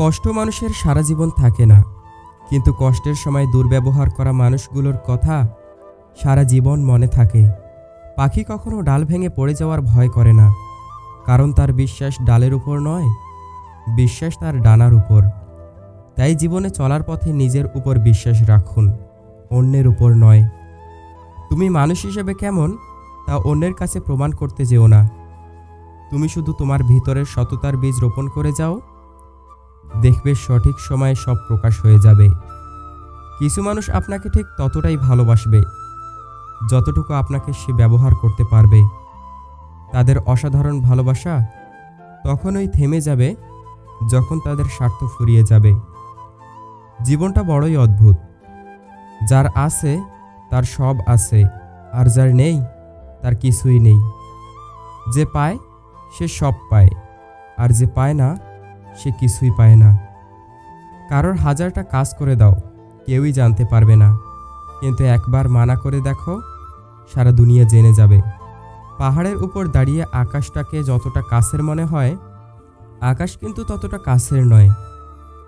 কষ্ট মানুষের সারা জীবন থাকে না, কিন্তু কষ্টের সময় দুর্ব্যবহার করা মানুষগুলোর কথা সারা জীবন মনে থাকে। পাখি কখনো ডাল ভেঙে পড়ে যাওয়ার ভয় করে না, কারণ তার বিশ্বাস ডালের উপর নয়, বিশ্বাস তার ডানার উপর। তাই জীবনে চলার পথে নিজের উপর বিশ্বাস রাখুন, অন্যের উপর নয়। তুমি মানুষ হিসেবে কেমন তা অন্যের কাছে প্রমাণ করতে যেও না। তুমি শুধু তোমার ভিতরের সততার বীজ রোপণ করে যাও, দেখবে সঠিক সময়ে সব প্রকাশ হয়ে যাবে। কিছু মানুষ আপনাকে ঠিক ততটাই ভালোবাসবে যতটুকু আপনাকে সে ব্যবহার করতে পারবে। তাদের অসাধারণ ভালোবাসা তখনই থেমে যাবে যখন তাদের স্বার্থ ফুরিয়ে যাবে। জীবনটা বড়ই অদ্ভুত। যার আছে তার সব আছে, আর যার নেই তার কিছুই নেই। যে পায় সে সব পায়, আর যে পায় না সে কিছুই পায় না। কারোর হাজারটা কাজ করে দাও, কেউই জানতে পারবে না, কিন্তু একবার মানা করে দেখো, সারা দুনিয়া জেনে যাবে। পাহাড়ের উপর দাঁড়িয়ে আকাশটাকে যতটা কাছের মনে হয়, আকাশ কিন্তু ততটা কাছের নয়।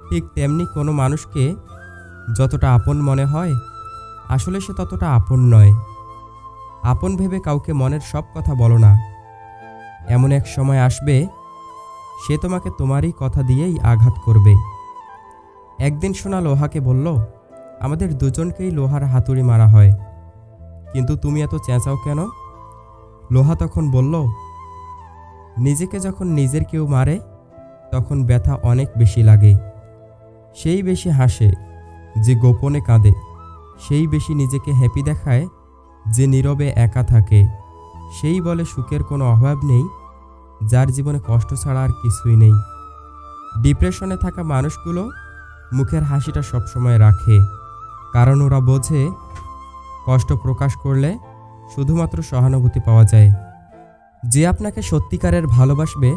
ঠিক তেমনি কোনো মানুষকে যতটা আপন মনে হয়, আসলে সে ততটা আপন নয়। আপন ভেবে কাউকে মনের সব কথা বলো না। এমন এক সময় আসবে সে তোমাকে তোমারই কথা দিয়েই আঘাত করবে। একদিন সোনা লোহাকে বলল, আমাদের দুজনকেই লোহার হাতুড়ি মারা হয়, কিন্তু তুমি এত চেঁচাও কেন? লোহা তখন বলল, নিজেকে যখন নিজের কেউ মারে তখন ব্যথা অনেক বেশি লাগে। সেই বেশি হাসে যে গোপনে কাঁদে, সেই বেশি নিজেকে হ্যাপি দেখায় যে নীরবে একা থাকে। সেই বলে সুখের কোনো অভাব নেই, যার জীবনে কষ্ট ছাড়া আর কিছুই নেই। ডিপ্রেশনে থাকা মানুষগুলো মুখের হাসিটা সবসময় রাখে, কারণ ওরা বোঝে কষ্ট প্রকাশ করলে শুধুমাত্র সহানুভূতি পাওয়া যায়। যে আপনাকে সত্যিকারের ভালোবাসবে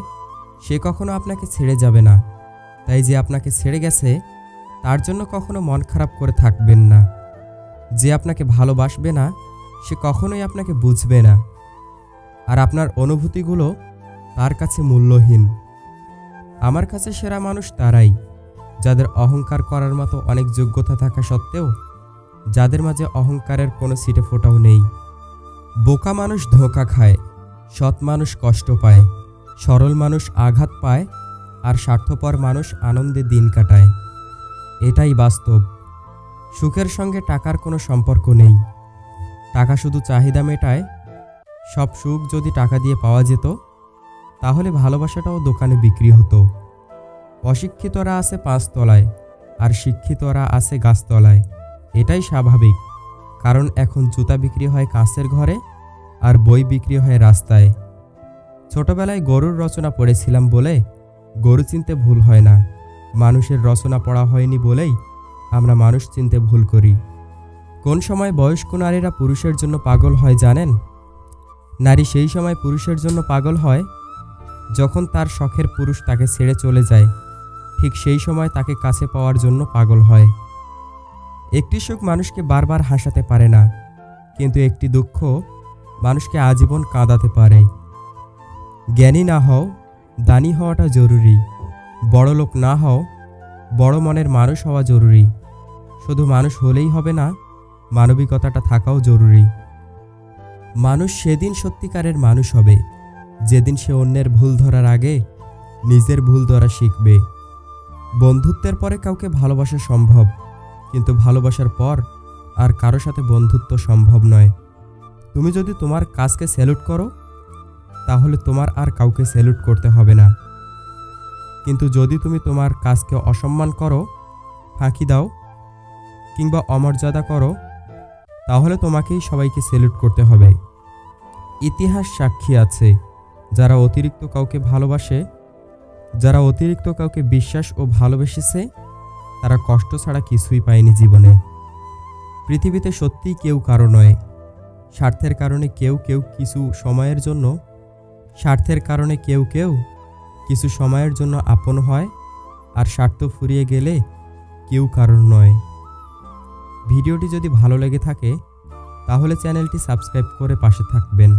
সে কখনো আপনাকে ছেড়ে যাবে না। তাই যে আপনাকে ছেড়ে গেছে তার জন্য কখনো মন খারাপ করে থাকবেন না। যে আপনাকে ভালোবাসবে না সে কখনোই আপনাকে বুঝবে না, আর আপনার অনুভূতিগুলো তার কাছে মূল্যহীন। আমার কাছে সেরা মানুষ তারাই যাদের অহংকার করার মতো অনেক যোগ্যতা থাকা সত্ত্বেও যাদের মাঝে অহংকারের কোনো ছিটে ফোঁটাও নেই। বোকা মানুষ ধোঁকা খায়, সৎ মানুষ কষ্ট পায়, সরল মানুষ আঘাত পায়, আর স্বার্থপর মানুষ আনন্দে দিন কাটায়। এটাই বাস্তব। সুখের সঙ্গে টাকার কোনো সম্পর্ক নেই। টাকা শুধু চাহিদা মেটায়। সব সুখ যদি টাকা দিয়ে পাওয়া যেত তাহলে ভালোবাসাটাও দোকানে বিক্রি হতো। অশিক্ষিতরা আছে 5 তলায়, আর শিক্ষিতরা আছে গাছতলায়। এটাই স্বাভাবিক, কারণ এখন জুতা বিক্রি হয় কাঁচের ঘরে, আর বই বিক্রি হয় রাস্তায়। ছোটবেলায় গরুর রচনা পড়েছিলাম বলে গরু চিনতে ভুল হয় না। মানুষের রচনা পড়া হয়নি বলেই আমরা মানুষ চিনতে ভুল করি। কোন সময় বয়স্ক নারীরা পুরুষের জন্য পাগল হয় জানেন? নারী সেই সময় পুরুষের জন্য পাগল হয় যখন তার শখের পুরুষ তাকে ছেড়ে চলে যায়। ঠিক সেই সময় তাকে কাছে পাওয়ার জন্য পাগল হয়। একটি সুখ মানুষকে বারবার হাসাতে পারে না, কিন্তু একটি দুঃখ মানুষকে আজীবন কাঁদাতে পারে। জ্ঞানী না হও, দানি হওয়াটা জরুরি। বড় লোক না হও, বড় মনের মানুষ হওয়া জরুরি। শুধু মানুষ হলেই হবে না, মানবিকতাটা থাকাও জরুরি। মানুষ সেদিন সত্যিকারের মানুষ হবে যেদিন সে অন্যের ভুল ধরার আগে নিজের ভুল ধরা শিখবে। বন্ধুত্বের পরে কাউকে ভালোবাসা সম্ভব, কিন্তু ভালোবাসার পর আর কারো সাথে বন্ধুত্ব সম্ভব নয়। তুমি যদি তোমার কাজকে স্যালুট করো তাহলে তোমার আর কাউকে স্যালুট করতে হবে না, কিন্তু যদি তুমি তোমার কাজকে অসম্মান করো, ফাঁকি দাও কিংবা অমর্যাদা করো, তাহলে তোমাকেই সবাইকে স্যালুট করতে হবে। ইতিহাস সাক্ষী আছে, যারা অতিরিক্ত কাউকে ভালোবাসে, যারা অতিরিক্ত কাউকে বিশ্বাস ও ভালোবেসেছে, তারা কষ্ট ছাড়া কিছুই পায়নি জীবনে। পৃথিবীতে সত্যিই কেউ কারো নয়। স্বার্থের কারণে কেউ কেউ কিছু সময়ের জন্য কিছু সময়ের জন্য আপন হয়, আর স্বার্থ ফুরিয়ে গেলে কেউ কারোর নয়। ভিডিওটি যদি ভালো লেগে থাকে তাহলে চ্যানেলটি সাবস্ক্রাইব করে পাশে থাকবেন।